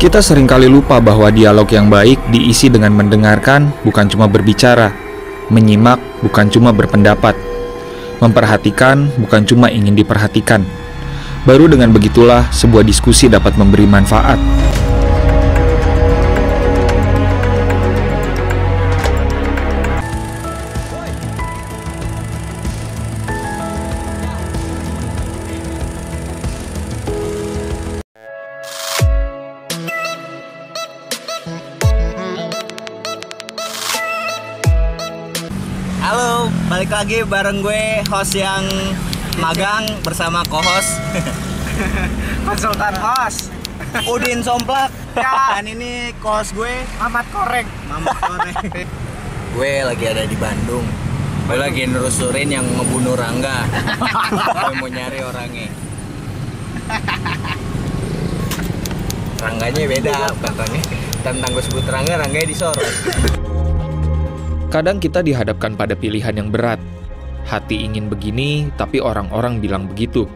Kita seringkali lupa bahwa dialog yang baik diisi dengan mendengarkan, bukan cuma berbicara, menyimak, bukan cuma berpendapat, memperhatikan, bukan cuma ingin diperhatikan. Baru dengan begitulah sebuah diskusi dapat memberi manfaat. Halo, balik lagi bareng gue, host yang magang bersama co-host konsultan host Udin Somplak. Ya. Dan ini co-host gue, Mamat Koreng. Mamat Koreng. Gue lagi ada di Bandung. Gue lagi nerusurin yang ngebunuh Rangga. Gue mau nyari orangnya. Rangganya beda, katanya. Tentang gue sebut Rangga, Rangganya disorot. Kadang kita dihadapkan pada pilihan yang berat. Hati ingin begini, tapi orang-orang bilang begitu.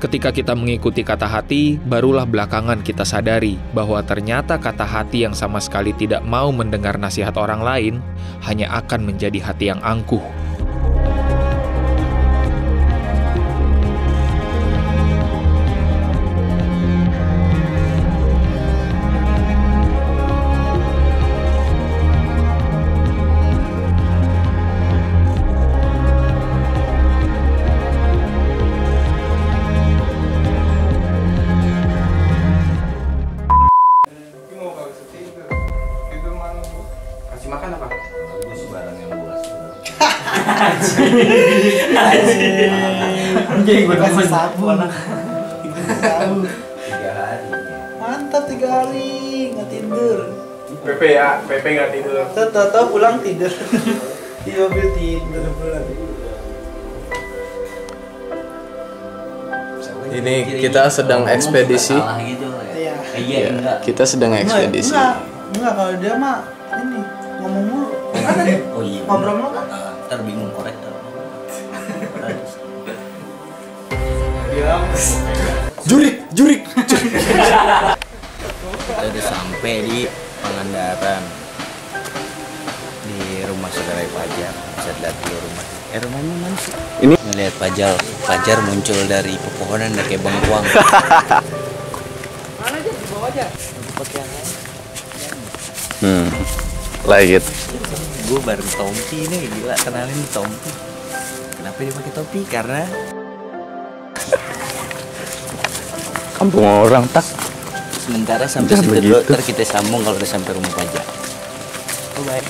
Ketika kita mengikuti kata hati, barulah belakangan kita sadari bahwa ternyata kata hati yang sama sekali tidak mau mendengar nasihat orang lain hanya akan menjadi hati yang angkuh. Kasih makan apa? Bagus barang yang buas. Anjing gue kasih sabun. 3 hari. Mantap 3 hari nggak tidur. PP ya, PP nggak tidur. Tahu pulang tidur. Di mobil tidur pulang. Ini kita sedang ekspedisi. Gitu, Iya. Iya, enggak. Kita sedang ekspedisi. Enggak kalau dia mah ini ngomong mulu. Kan Oh iya. ngobrol mulu kan. Ntar bingung korektor. Jurik. Kita udah sampai di Pangandaran, di rumah saudara Fajar. Bisa lihat dulu rumah. Rumahnya mana sih? Ini Ngelihat Fajar muncul dari pepohonan dan kayak bengkuang. Mana aja dibawa aja. Tempat yang lain. like it. Gue bareng Tompi nih, gila, kenalin Tompi. Kenapa dia pakai topi? Karena Kampung orang tak. sementara sampai Jangan situ begitu. dulu, ntar kita sambung kalau udah sampai rumah Fajar. Bye.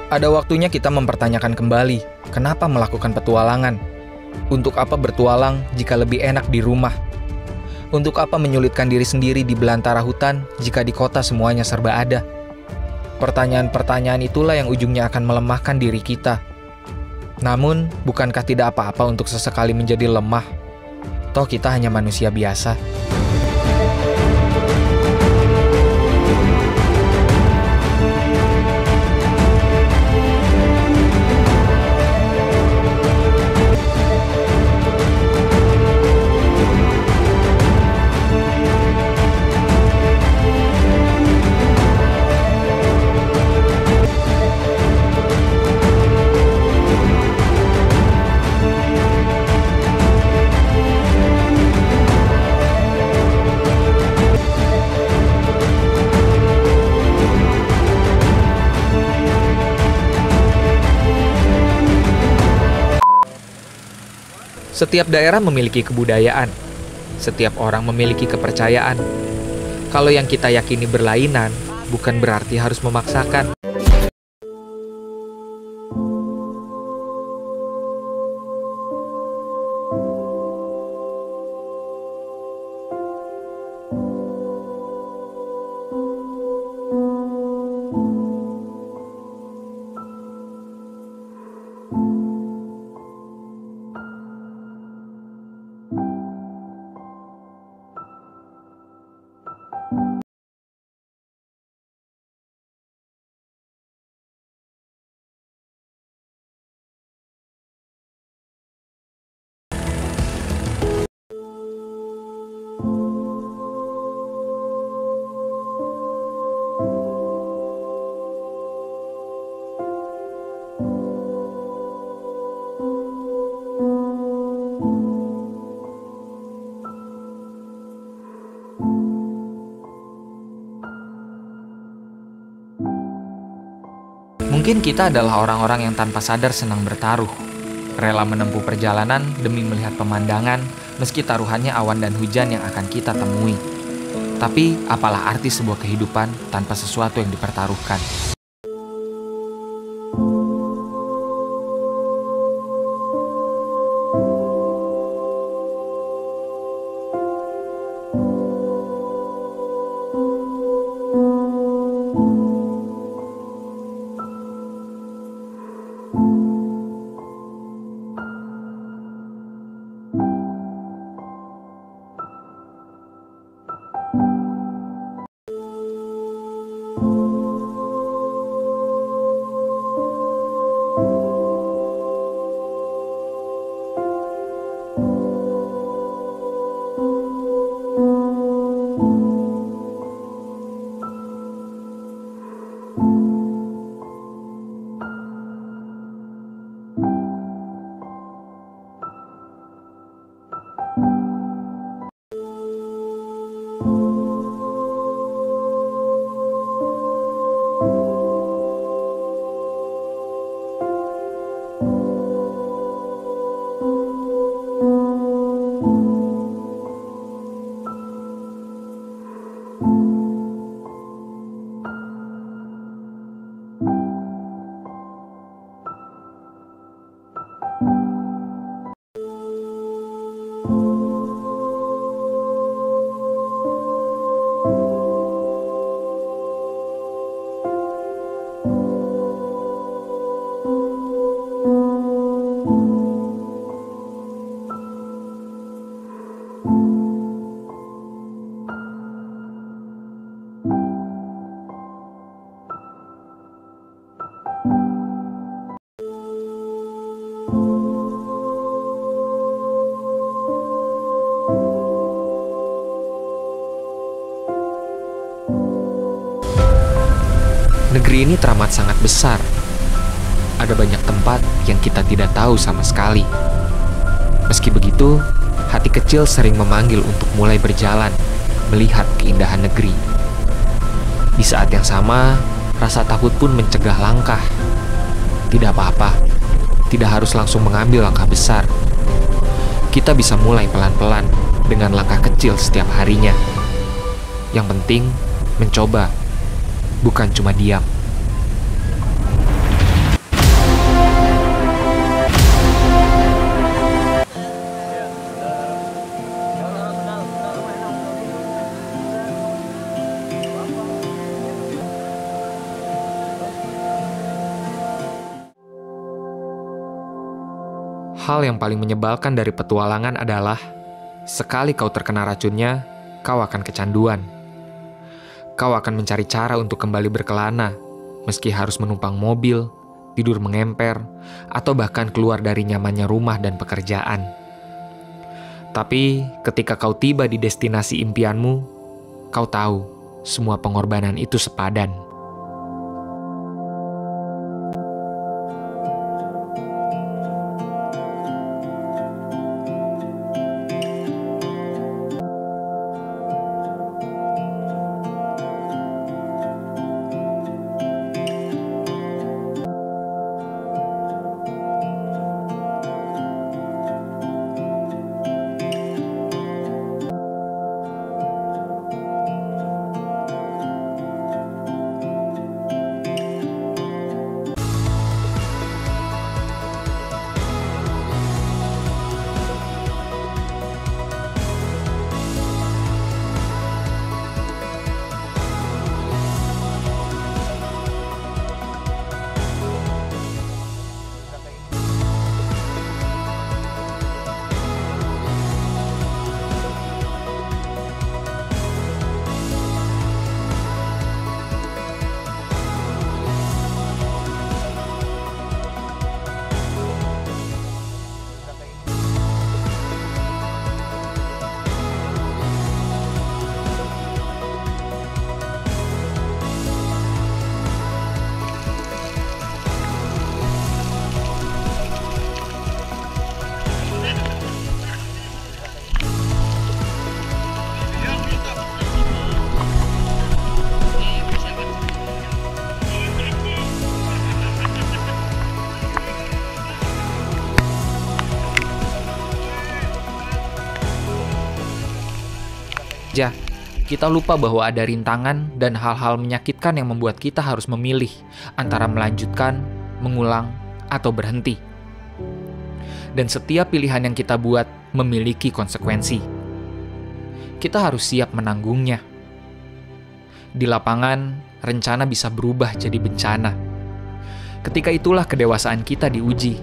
Ada waktunya kita mempertanyakan kembali, kenapa melakukan petualangan? Untuk apa bertualang jika lebih enak di rumah? Untuk apa menyulitkan diri sendiri di belantara hutan jika di kota semuanya serba ada? Pertanyaan-pertanyaan itulah yang ujungnya akan melemahkan diri kita. Namun, bukankah tidak apa-apa untuk sesekali menjadi lemah? Toh kita hanya manusia biasa. Setiap daerah memiliki kebudayaan. Setiap orang memiliki kepercayaan. Kalau yang kita yakini berlainan, bukan berarti harus memaksakan. Mungkin kita adalah orang-orang yang tanpa sadar senang bertaruh, rela menempuh perjalanan demi melihat pemandangan meski taruhannya awan dan hujan yang akan kita temui. Tapi apalah arti sebuah kehidupan tanpa sesuatu yang dipertaruhkan? Negeri ini teramat sangat besar. Ada banyak tempat yang kita tidak tahu sama sekali. Meski begitu, hati kecil sering memanggil untuk mulai berjalan, melihat keindahan negeri. Di saat yang sama, rasa takut pun mencegah langkah. Tidak apa-apa, tidak harus langsung mengambil langkah besar. Kita bisa mulai pelan-pelan dengan langkah kecil setiap harinya. Yang penting, mencoba, bukan cuma diam. Hal yang paling menyebalkan dari petualangan adalah sekali kau terkena racunnya, kau akan kecanduan. Kau akan mencari cara untuk kembali berkelana, meski harus menumpang mobil, tidur mengemper, atau bahkan keluar dari nyamannya rumah dan pekerjaan. Tapi ketika kau tiba di destinasi impianmu, kau tahu semua pengorbanan itu sepadan. saja, kita lupa bahwa ada rintangan dan hal-hal menyakitkan yang membuat kita harus memilih antara melanjutkan, mengulang, atau berhenti. Dan setiap pilihan yang kita buat memiliki konsekuensi. Kita harus siap menanggungnya. Di lapangan, rencana bisa berubah jadi bencana. Ketika itulah kedewasaan kita diuji.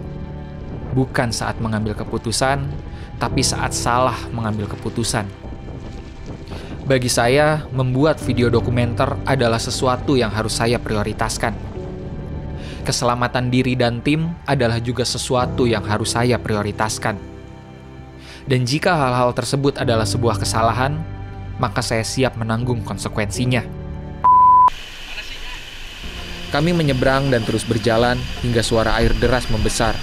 Bukan saat mengambil keputusan, tapi saat salah mengambil keputusan. Bagi saya, membuat video dokumenter adalah sesuatu yang harus saya prioritaskan. Keselamatan diri dan tim adalah juga sesuatu yang harus saya prioritaskan. Dan jika hal-hal tersebut adalah sebuah kesalahan, maka saya siap menanggung konsekuensinya. Kami menyeberang dan terus berjalan hingga suara air deras membesar.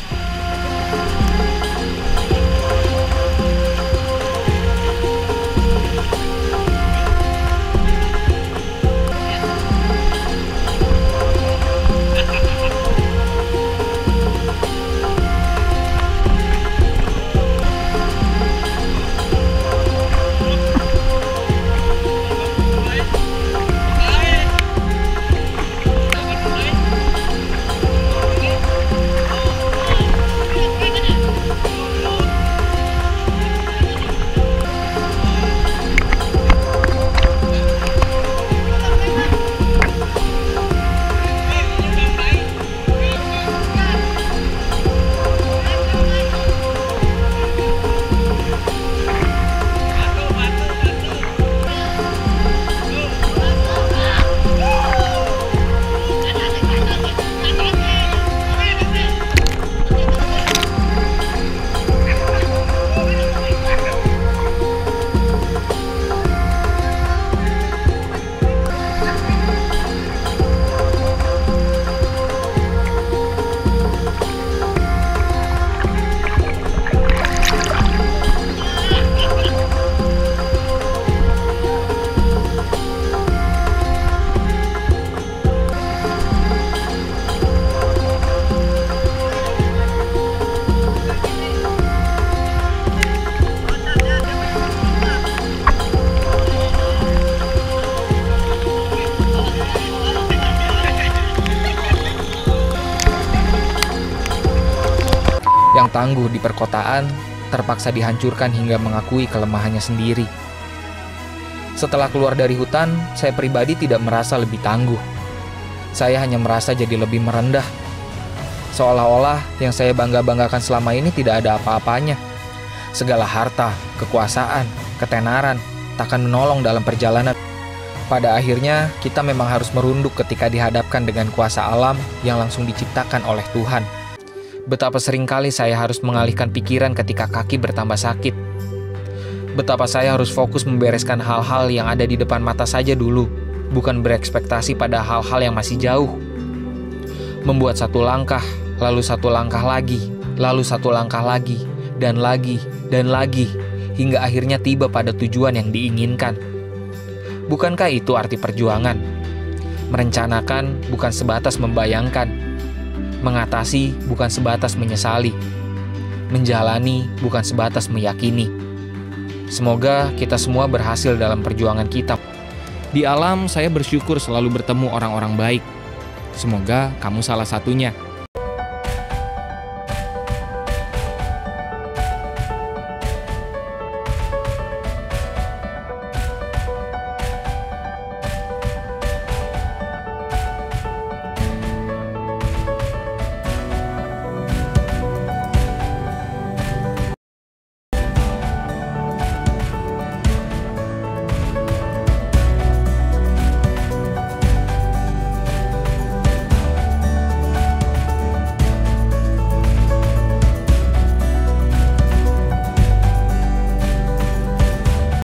Yang tangguh di perkotaan terpaksa dihancurkan hingga mengakui kelemahannya sendiri. Setelah keluar dari hutan, saya pribadi tidak merasa lebih tangguh. Saya hanya merasa jadi lebih merendah. Seolah-olah yang saya bangga-banggakan selama ini tidak ada apa-apanya. Segala harta, kekuasaan, ketenaran takkan menolong dalam perjalanan. Pada akhirnya, kita memang harus merunduk ketika dihadapkan dengan kuasa alam yang langsung diciptakan oleh Tuhan. Betapa seringkali saya harus mengalihkan pikiran ketika kaki bertambah sakit. Betapa saya harus fokus membereskan hal-hal yang ada di depan mata saja dulu, bukan berekspektasi pada hal-hal yang masih jauh. Membuat satu langkah, lalu satu langkah lagi, lalu satu langkah lagi, dan lagi, hingga akhirnya tiba pada tujuan yang diinginkan. Bukankah itu arti perjuangan? Merencanakan bukan sebatas membayangkan. Mengatasi bukan sebatas menyesali. Menjalani bukan sebatas meyakini. Semoga kita semua berhasil dalam perjuangan kita. Di alam, saya bersyukur selalu bertemu orang-orang baik. Semoga kamu salah satunya.